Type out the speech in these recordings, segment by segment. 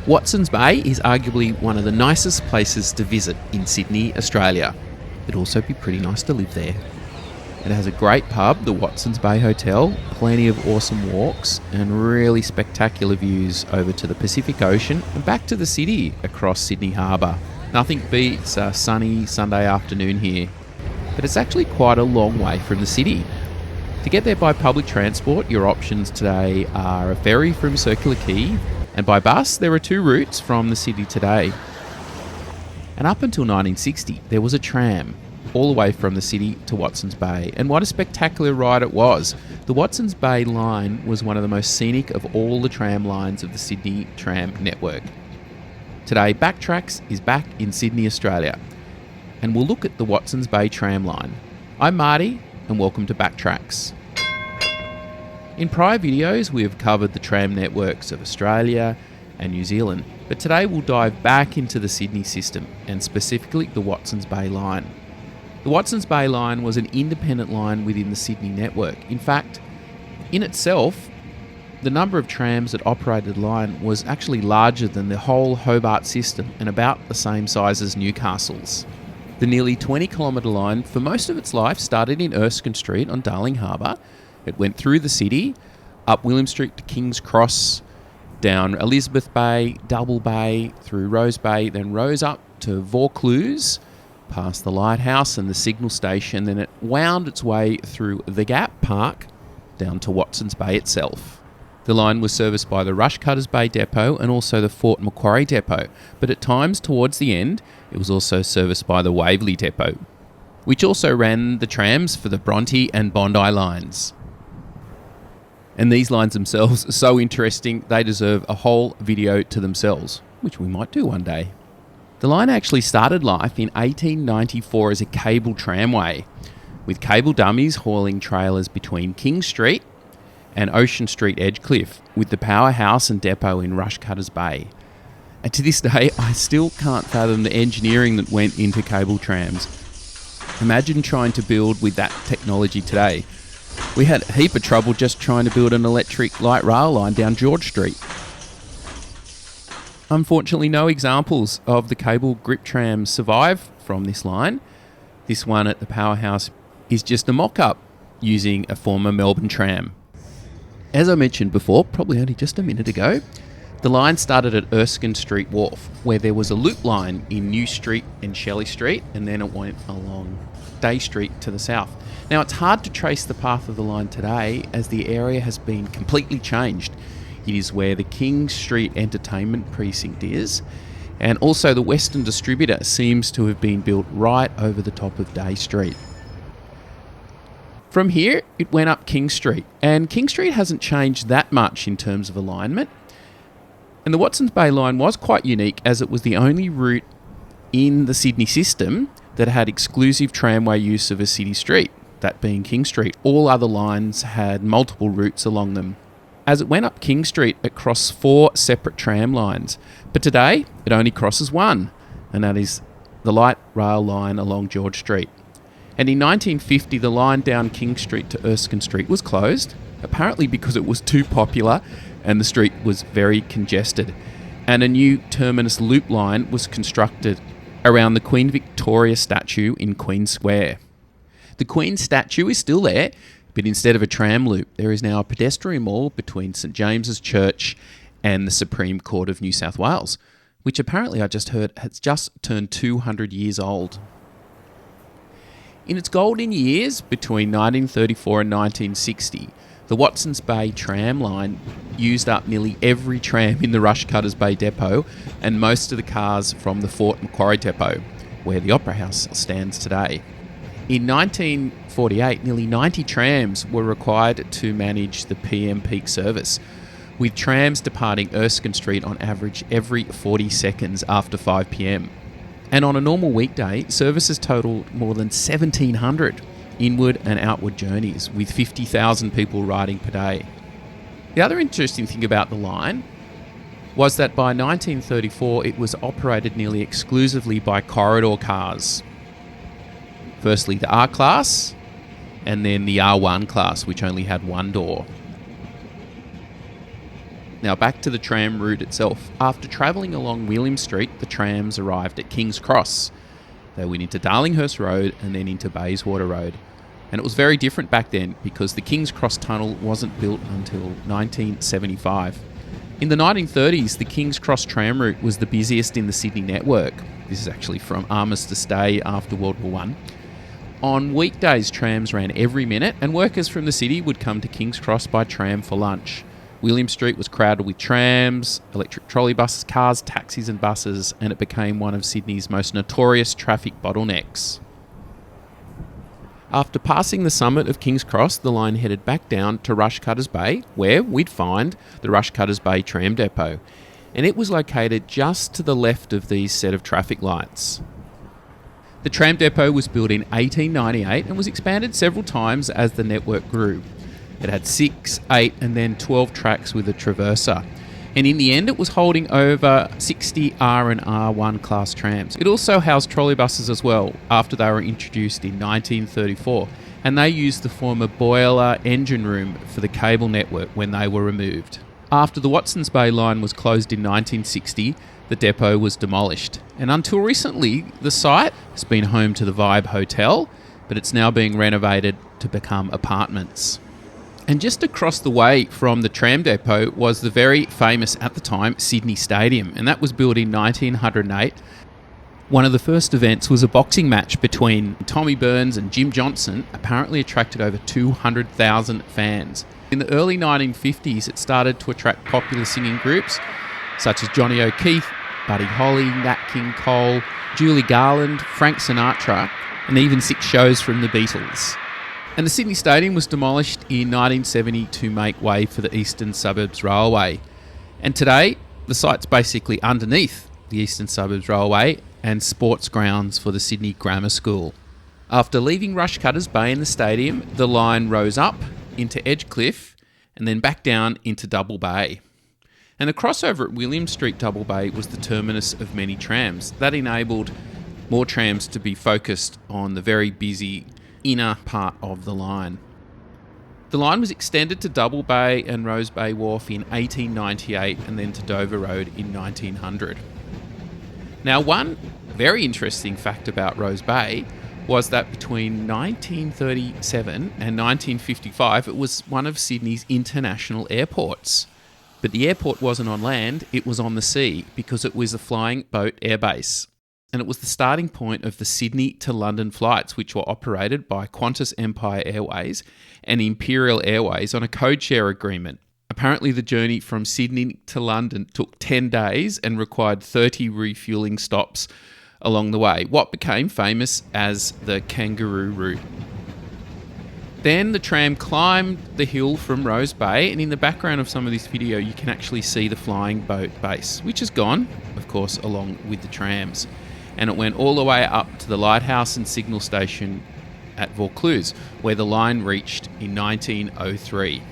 Watsons Bay is arguably one of the nicest places to visit in Sydney, Australia. It'd also be pretty nice to live there. It has a great pub, the Watsons Bay Hotel, plenty of awesome walks, and really spectacular views over to the Pacific Ocean and back to the city across Sydney Harbour. Nothing beats a sunny Sunday afternoon here. But it's actually quite a long way from the city. To get there by public transport, your options today are a ferry from Circular Quay, and by bus, there are two routes from the city today. And up until 1960, there was a tram all the way from the city to Watsons Bay, and what a spectacular ride it was. The Watsons Bay line was one of the most scenic of all the tram lines of the Sydney Tram Network. Today, BackTracks is back in Sydney, Australia, and we'll look at the Watsons Bay tram line. I'm Marty, and welcome to BackTracks. In prior videos, we have covered the tram networks of Australia and New Zealand, but today we'll dive back into the Sydney system, and specifically the Watsons Bay line. The Watsons Bay line was an independent line within the Sydney network. In fact, in itself, the number of trams that operated the line was actually larger than the whole Hobart system and about the same size as Newcastle's. The nearly 20-kilometre line for most of its life started in Erskine Street on Darling Harbour. It went through the city, up William Street to King's Cross, down Elizabeth Bay, Double Bay, through Rose Bay, then rose up to Vaucluse, past the lighthouse and the signal station, then it wound its way through the Gap Park down to Watsons Bay itself. The line was serviced by the Rushcutters Bay Depot and also the Fort Macquarie Depot, but at times towards the end it was also serviced by the Waverley Depot, which also ran the trams for the Bronte and Bondi lines. And these lines themselves are so interesting, they deserve a whole video to themselves, which we might do one day. The line actually started life in 1894 as a cable tramway, with cable dummies hauling trailers between King Street and Ocean Street Edgecliff, with the powerhouse and depot in Rushcutters Bay. And to this day, I still can't fathom the engineering that went into cable trams. Imagine trying to build with that technology today. We had a heap of trouble just trying to build an electric light rail line down George Street. Unfortunately, no examples of the cable grip trams survive from this line. This one at the powerhouse is just a mock-up using a former Melbourne tram. As I mentioned before, probably only just a minute ago, the line started at Erskine Street Wharf, where there was a loop line in New Street and Shelley Street, and then it went along Day Street to the south. Now, it's hard to trace the path of the line today as the area has been completely changed. It is where the King Street Entertainment Precinct is, and also the Western Distributor seems to have been built right over the top of Day Street. From here, it went up King Street, and King Street hasn't changed that much in terms of alignment. And the Watsons Bay line was quite unique as it was the only route in the Sydney system that had exclusive tramway use of a city street, that being King Street. All other lines had multiple routes along them. As it went up King Street, it crossed 4 separate tram lines, but today it only crosses one, and that is the light rail line along George Street. And in 1950, the line down King Street to Erskine Street was closed, apparently because it was too popular and the street was very congested. And a new terminus loop line was constructed around the Queen Victoria statue in Queen Square. The Queen statue is still there, but instead of a tram loop, there is now a pedestrian mall between St James's Church and the Supreme Court of New South Wales, which apparently I just heard has just turned 200 years old. In its golden years between 1934 and 1960, the Watsons Bay tram line used up nearly every tram in the Rushcutters Bay Depot and most of the cars from the Fort Macquarie Depot, where the Opera House stands today. In 1948, nearly 90 trams were required to manage the PM peak service, with trams departing Erskine Street on average every 40 seconds after 5 p.m. And on a normal weekday, services totaled more than 1,700 inward and outward journeys, with 50,000 people riding per day. The other interesting thing about the line was that by 1934 it was operated nearly exclusively by corridor cars. Firstly the R class, and then the R1 class, which only had one door. Now back to the tram route itself. After travelling along William Street, the trams arrived at King's Cross. They went into Darlinghurst Road and then into Bayswater Road. And it was very different back then because the King's Cross Tunnel wasn't built until 1975. In the 1930s, the King's Cross tram route was the busiest in the Sydney network. This is actually from Armistice Day after World War I. On weekdays, trams ran every minute, and workers from the city would come to King's Cross by tram for lunch. William Street was crowded with trams, electric trolley buses, cars, taxis and buses, and it became one of Sydney's most notorious traffic bottlenecks. After passing the summit of King's Cross, the line headed back down to Rushcutters Bay, where we'd find the Rushcutters Bay tram depot, and it was located just to the left of these set of traffic lights. The tram depot was built in 1898 and was expanded several times as the network grew. It had 6, 8 and then 12 tracks with a traverser. And in the end, it was holding over 60 R and R1 class trams. It also housed trolley buses as well, after they were introduced in 1934. And they used the former boiler engine room for the cable network when they were removed. After the Watsons Bay line was closed in 1960, the depot was demolished. And until recently, the site has been home to the Vibe Hotel, but it's now being renovated to become apartments. And just across the way from the tram depot was the very famous, at the time, Sydney Stadium, and that was built in 1908. One of the first events was a boxing match between Tommy Burns and Jim Johnson, apparently attracted over 200,000 fans. In the early 1950s, it started to attract popular singing groups such as Johnny O'Keefe, Buddy Holly, Nat King Cole, Julie Garland, Frank Sinatra, and even 6 shows from the Beatles. And the Sydney Stadium was demolished in 1970 to make way for the Eastern Suburbs Railway. And today, the site's basically underneath the Eastern Suburbs Railway and sports grounds for the Sydney Grammar School. After leaving Rushcutters Bay in the stadium, the line rose up into Edgecliff and then back down into Double Bay. And the crossover at William Street Double Bay was the terminus of many trams. That enabled more trams to be focused on the very busy inner part of the line. The line was extended to Double Bay and Rose Bay Wharf in 1898 and then to Dover Road in 1900. Now, one very interesting fact about Rose Bay was that between 1937 and 1955 it was one of Sydney's international airports. But the airport wasn't on land, it was on the sea because it was a flying boat airbase. And it was the starting point of the Sydney to London flights, which were operated by Qantas Empire Airways and Imperial Airways on a code-share agreement. Apparently, the journey from Sydney to London took 10 days and required 30 refuelling stops along the way, what became famous as the Kangaroo Route. Then the tram climbed the hill from Rose Bay, and in the background of some of this video, you can actually see the flying boat base, which has gone, of course, along with the trams. And it went all the way up to the lighthouse and signal station at Vaucluse, where the line reached in 1903.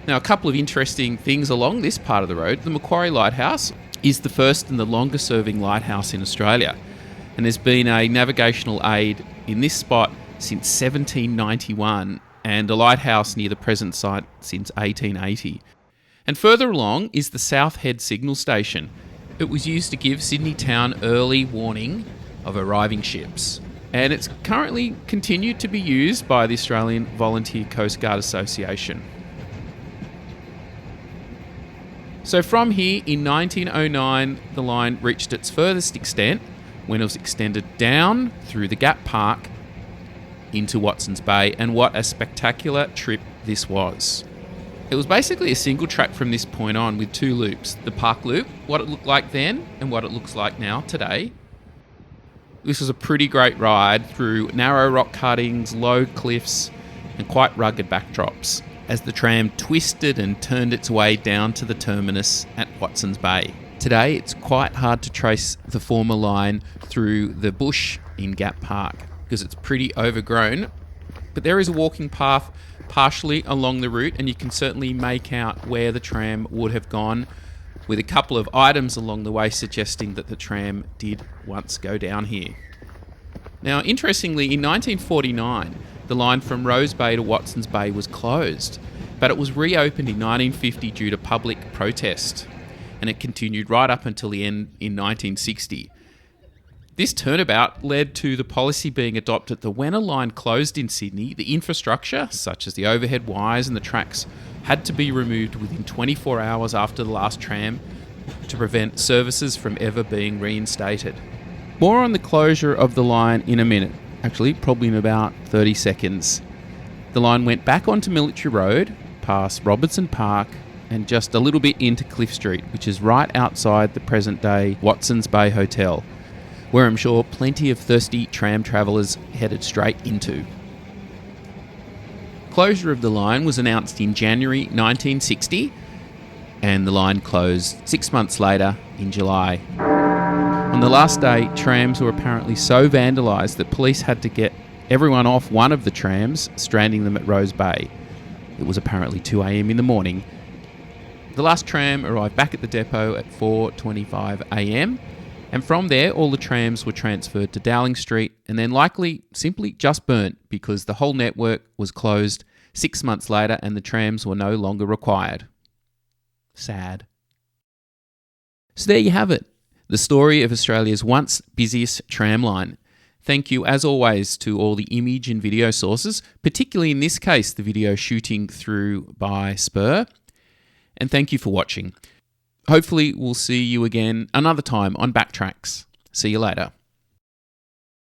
Now, a couple of interesting things along this part of the road. The Macquarie Lighthouse is the first and the longest serving lighthouse in Australia. And there's been a navigational aid in this spot since 1791 and a lighthouse near the present site since 1880. And further along is the South Head Signal Station. It was used to give Sydney town early warning of arriving ships. And it's currently continued to be used by the Australian Volunteer Coast Guard Association. So from here, in 1909, the line reached its furthest extent when it was extended down through the Gap Park into Watsons Bay, and what a spectacular trip this was. It was basically a single track from this point on with 2 loops. The Park Loop, what it looked like then and what it looks like now today. This was a pretty great ride through narrow rock cuttings, low cliffs and quite rugged backdrops as the tram twisted and turned its way down to the terminus at Watsons Bay. Today it's quite hard to trace the former line through the bush in Gap Park because it's pretty overgrown, but there is a walking path partially along the route and you can certainly make out where the tram would have gone, with a couple of items along the way suggesting that the tram did once go down here. Now, interestingly, in 1949, the line from Rose Bay to Watsons Bay was closed, but it was reopened in 1950 due to public protest, and it continued right up until the end in 1960. This turnabout led to the policy being adopted that when a line closed in Sydney, the infrastructure, such as the overhead wires and the tracks, had to be removed within 24 hours after the last tram to prevent services from ever being reinstated. More on the closure of the line in a minute, actually probably in about 30 seconds. The line went back onto Military Road, past Robertson Park, and just a little bit into Cliff Street, which is right outside the present-day Watson's Bay Hotel, where I'm sure plenty of thirsty tram travellers headed straight into. Closure of the line was announced in January 1960, and the line closed 6 months later in July. On the last day, trams were apparently so vandalised that police had to get everyone off one of the trams, stranding them at Rose Bay. It was apparently 2 a.m. in the morning. The last tram arrived back at the depot at 4:25 a.m, and from there all the trams were transferred to Dowling Street and then likely simply just burnt because the whole network was closed 6 months later and the trams were no longer required. Sad. So there you have it, the story of Australia's once busiest tram line. Thank you, as always, to all the image and video sources, particularly in this case, the video shooting through by Spur. And thank you for watching. Hopefully, we'll see you again another time on BackTracks. See you later.